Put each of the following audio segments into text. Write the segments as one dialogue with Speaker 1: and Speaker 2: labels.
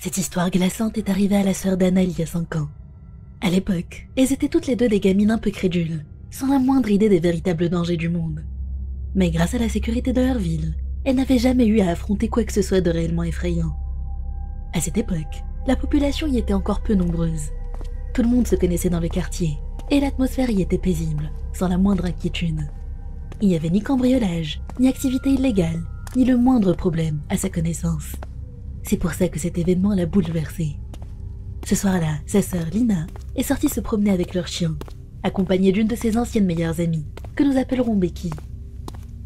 Speaker 1: Cette histoire glaçante est arrivée à la sœur d'Anna il y a 5 ans. À l'époque, elles étaient toutes les deux des gamines un peu crédules, sans la moindre idée des véritables dangers du monde. Mais grâce à la sécurité de leur ville, elles n'avaient jamais eu à affronter quoi que ce soit de réellement effrayant. À cette époque, la population y était encore peu nombreuse. Tout le monde se connaissait dans le quartier, et l'atmosphère y était paisible, sans la moindre inquiétude. Il n'y avait ni cambriolage, ni activité illégale, ni le moindre problème à sa connaissance. C'est pour ça que cet événement l'a bouleversée. Ce soir-là, sa sœur Lina est sortie se promener avec leur chien, accompagnée d'une de ses anciennes meilleures amies, que nous appellerons Becky.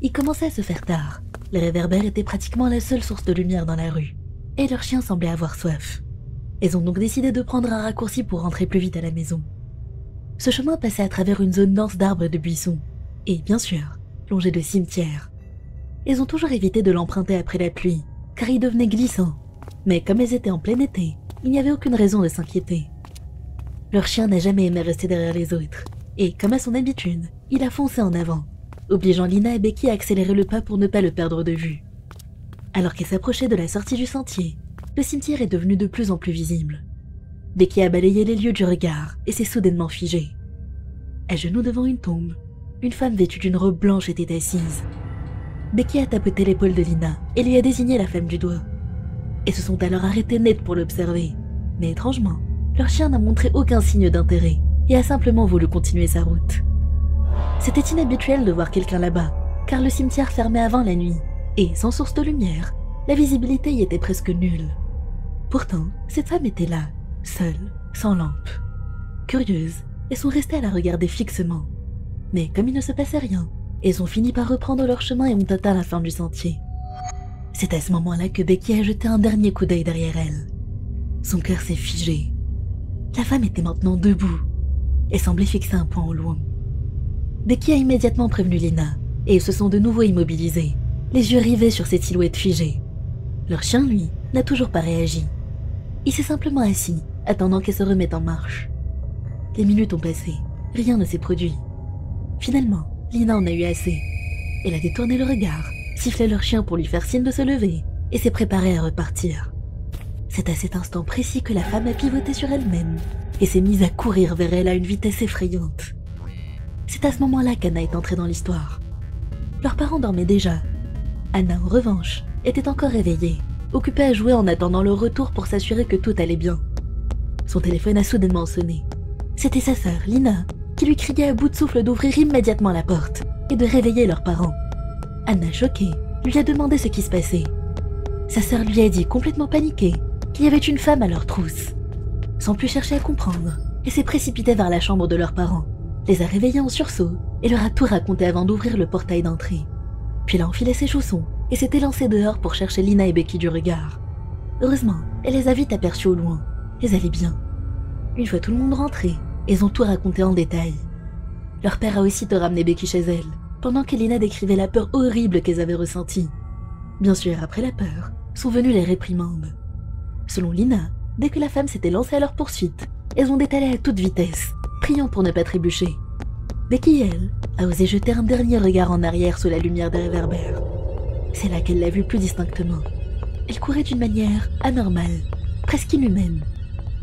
Speaker 1: Il commençait à se faire tard, les réverbères étaient pratiquement la seule source de lumière dans la rue, et leur chien semblait avoir soif. Elles ont donc décidé de prendre un raccourci pour rentrer plus vite à la maison. Ce chemin passait à travers une zone dense d'arbres et de buissons, et bien sûr, longé de cimetières. Elles ont toujours évité de l'emprunter après la pluie, car il devenait glissant. Mais comme elles étaient en plein été, il n'y avait aucune raison de s'inquiéter. Leur chien n'a jamais aimé rester derrière les autres, et comme à son habitude, il a foncé en avant, obligeant Lina et Becky à accélérer le pas pour ne pas le perdre de vue. Alors qu'elles s'approchaient de la sortie du sentier, le cimetière est devenu de plus en plus visible. Becky a balayé les lieux du regard et s'est soudainement figée. À genoux devant une tombe, une femme vêtue d'une robe blanche était assise. Becky a tapoté l'épaule de Lina et lui a désigné la femme du doigt. Elles se sont alors arrêtées net pour l'observer, mais étrangement, leur chien n'a montré aucun signe d'intérêt et a simplement voulu continuer sa route. C'était inhabituel de voir quelqu'un là-bas, car le cimetière fermait avant la nuit, et sans source de lumière, la visibilité y était presque nulle. Pourtant, cette femme était là, seule, sans lampe. Curieuses, elles sont restées à la regarder fixement. Mais comme il ne se passait rien, elles ont fini par reprendre leur chemin et ont atteint la fin du sentier. C'est à ce moment-là que Becky a jeté un dernier coup d'œil derrière elle. Son cœur s'est figé. La femme était maintenant debout et semblait fixer un point au loin. Becky a immédiatement prévenu Lina et ils se sont de nouveau immobilisés, les yeux rivés sur cette silhouette figée. Leur chien, lui, n'a toujours pas réagi. Il s'est simplement assis, attendant qu'elle se remette en marche. Les minutes ont passé, rien ne s'est produit. Finalement, Lina en a eu assez. Elle a détourné le regard, sifflé leur chien pour lui faire signe de se lever et s'est préparée à repartir. C'est à cet instant précis que la femme a pivoté sur elle-même et s'est mise à courir vers elle à une vitesse effrayante. C'est à ce moment-là qu'Anna est entrée dans l'histoire. Leurs parents dormaient déjà. Anna, en revanche, était encore réveillée, occupée à jouer en attendant leur retour pour s'assurer que tout allait bien. Son téléphone a soudainement sonné. C'était sa sœur, Lina, qui lui criait à bout de souffle d'ouvrir immédiatement la porte et de réveiller leurs parents. Anna, choquée, lui a demandé ce qui se passait. Sa sœur lui a dit, complètement paniquée, qu'il y avait une femme à leur trousse. Sans plus chercher à comprendre, elle s'est précipitée vers la chambre de leurs parents, les a réveillés en sursaut et leur a tout raconté avant d'ouvrir le portail d'entrée. Puis elle a enfilé ses chaussons et s'est élancée dehors pour chercher Lina et Becky du regard. Heureusement, elle les a vite aperçues au loin. Elles allaient bien. Une fois tout le monde rentré, elles ont tout raconté en détail. Leur père a aussitôt ramené Becky chez elle, pendant que Lina décrivait la peur horrible qu'elles avaient ressentie. Bien sûr, après la peur, sont venues les réprimandes. Selon Lina, dès que la femme s'était lancée à leur poursuite, elles ont détalé à toute vitesse, priant pour ne pas trébucher. Becky, elle, a osé jeter un dernier regard en arrière sous la lumière des réverbères. C'est là qu'elle l'a vue plus distinctement. Elle courait d'une manière anormale, presque inhumaine.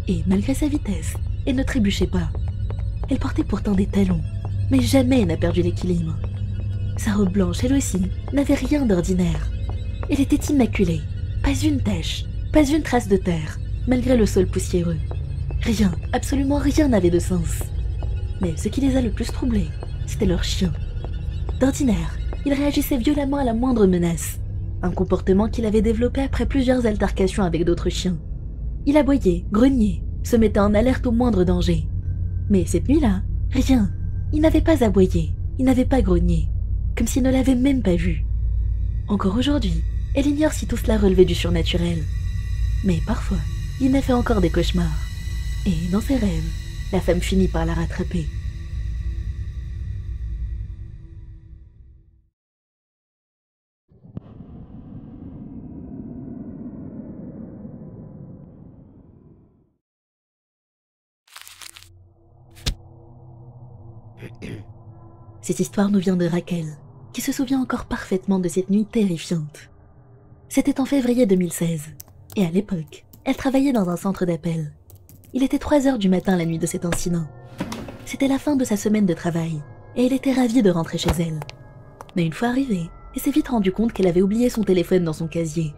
Speaker 1: Et malgré sa vitesse, elle ne trébuchait pas. Elle portait pourtant des talons, mais jamais elle n'a perdu l'équilibre. Sa robe blanche, elle aussi, n'avait rien d'ordinaire. Elle était immaculée, pas une tache, pas une trace de terre, malgré le sol poussiéreux. Rien, absolument rien n'avait de sens. Mais ce qui les a le plus troublés, c'était leur chien. D'ordinaire, il réagissait violemment à la moindre menace, un comportement qu'il avait développé après plusieurs altercations avec d'autres chiens. Il aboyait, grognait, se mettait en alerte au moindre danger. Mais cette nuit-là, rien. Il n'avait pas aboyé, il n'avait pas grogné, comme s'il ne l'avait même pas vu. Encore aujourd'hui, elle ignore si tout cela relevait du surnaturel. Mais parfois, il n'a fait encore des cauchemars. Et dans ses rêves, la femme finit par la rattraper. Cette histoire nous vient de Raquel, qui se souvient encore parfaitement de cette nuit terrifiante. C'était en février 2016, et à l'époque, Elle travaillait dans un centre d'appel. Il était 3 heures du matin la nuit de cet incident. C'était la fin de sa semaine de travail, et elle était ravie de rentrer chez elle. Mais une fois arrivée, elle s'est vite rendue compte qu'elle avait oublié son téléphone dans son casier.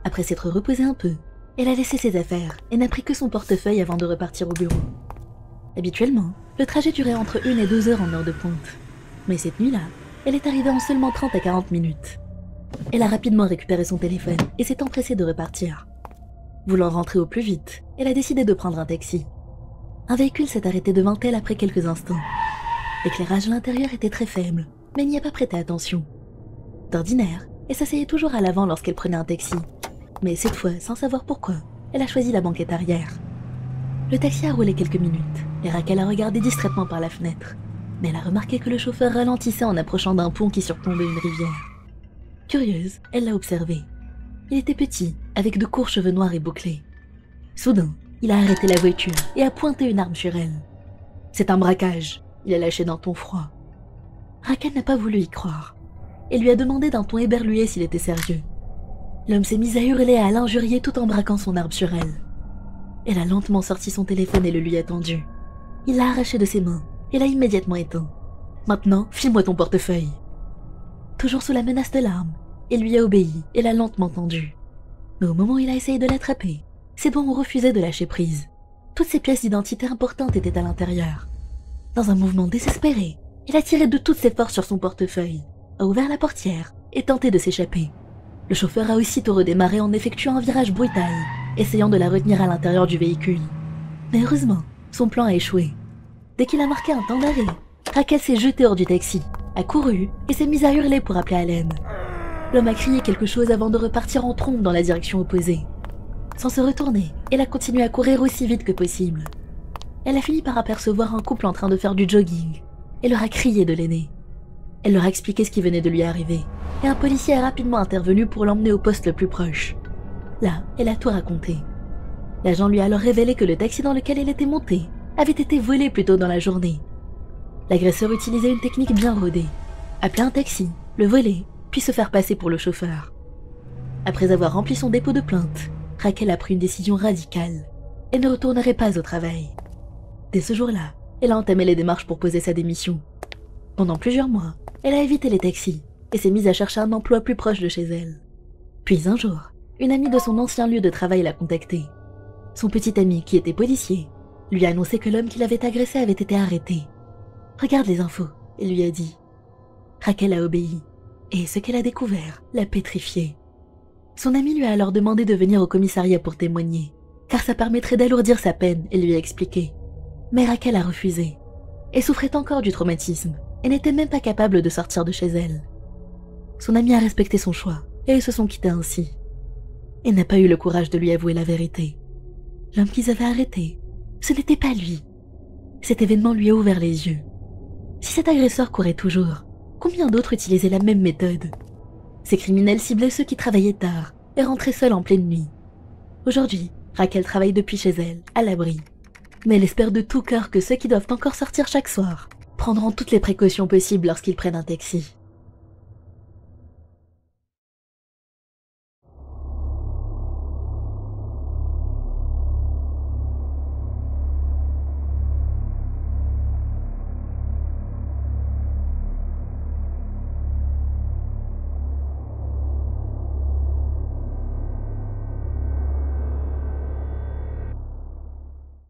Speaker 1: Après s'être reposée un peu, elle a laissé ses affaires et n'a pris que son portefeuille avant de repartir au bureau. Habituellement, le trajet durait entre 1 et 2 heures en heure de pointe. Mais cette nuit-là, elle est arrivée en seulement 30 à 40 minutes. Elle a rapidement récupéré son téléphone et s'est empressée de repartir. Voulant rentrer au plus vite, elle a décidé de prendre un taxi. Un véhicule s'est arrêté devant elle après quelques instants. L'éclairage à l'intérieur était très faible, mais elle n'y a pas prêté attention. D'ordinaire, elle s'asseyait toujours à l'avant lorsqu'elle prenait un taxi. Mais cette fois, sans savoir pourquoi, elle a choisi la banquette arrière. Le taxi a roulé quelques minutes, et Raquel a regardé distraitement par la fenêtre. Mais elle a remarqué que le chauffeur ralentissait en approchant d'un pont qui surplombait une rivière. Curieuse, elle l'a observé. Il était petit, avec de courts cheveux noirs et bouclés. Soudain, il a arrêté la voiture et a pointé une arme sur elle. « C'est un braquage », il a lâché d'un ton froid. Raquel n'a pas voulu y croire, et lui a demandé d'un ton éberlué s'il était sérieux. L'homme s'est mis à hurler et à l'injurier tout en braquant son arme sur elle. Elle a lentement sorti son téléphone et le lui a tendu. Il l'a arraché de ses mains et l'a immédiatement éteint. « Maintenant, file-moi ton portefeuille !» Toujours sous la menace de l'arme, il lui a obéi et l'a lentement tendu. Mais au moment où il a essayé de l'attraper, ses doigts ont refusé de lâcher prise. Toutes ses pièces d'identité importantes étaient à l'intérieur. Dans un mouvement désespéré, il a tiré de toutes ses forces sur son portefeuille, a ouvert la portière et tenté de s'échapper. Le chauffeur a aussitôt redémarré en effectuant un virage brutal, essayant de la retenir à l'intérieur du véhicule. Mais heureusement, son plan a échoué. Dès qu'il a marqué un temps d'arrêt, Raquel s'est jetée hors du taxi, a couru et s'est mise à hurler pour appeler à l'aide. L'homme a crié quelque chose avant de repartir en trombe dans la direction opposée. Sans se retourner, elle a continué à courir aussi vite que possible. Elle a fini par apercevoir un couple en train de faire du jogging et leur a crié de l'aider. Elle leur a expliqué ce qui venait de lui arriver et un policier a rapidement intervenu pour l'emmener au poste le plus proche. Là, elle a tout raconté. L'agent lui a alors révélé que le taxi dans lequel elle était montée avait été volé plus tôt dans la journée. L'agresseur utilisait une technique bien rodée. Appeler un taxi, le voler, puis se faire passer pour le chauffeur. Après avoir rempli son dépôt de plainte, Raquel a pris une décision radicale. Elle ne retournerait pas au travail. Dès ce jour-là, elle a entamé les démarches pour poser sa démission. Pendant plusieurs mois, elle a évité les taxis et s'est mise à chercher un emploi plus proche de chez elle. Puis un jour, une amie de son ancien lieu de travail l'a contactée. Son petit ami, qui était policier, lui a annoncé que l'homme qui l'avait agressé avait été arrêté. « Regarde les infos », il lui a dit. Raquel a obéi, et ce qu'elle a découvert l'a pétrifiée. Son ami lui a alors demandé de venir au commissariat pour témoigner, car ça permettrait d'alourdir sa peine, et lui a expliqué. Mais Raquel a refusé. Elle souffrait encore du traumatisme, et n'était même pas capable de sortir de chez elle. Son ami a respecté son choix, et ils se sont quittés ainsi. Elle n'a pas eu le courage de lui avouer la vérité. L'homme qu'ils avaient arrêté, ce n'était pas lui. Cet événement lui a ouvert les yeux. Si cet agresseur courait toujours, combien d'autres utilisaient la même méthode? Ces criminels ciblaient ceux qui travaillaient tard et rentraient seuls en pleine nuit. Aujourd'hui, Raquel travaille depuis chez elle, à l'abri. Mais elle espère de tout cœur que ceux qui doivent encore sortir chaque soir prendront toutes les précautions possibles lorsqu'ils prennent un taxi.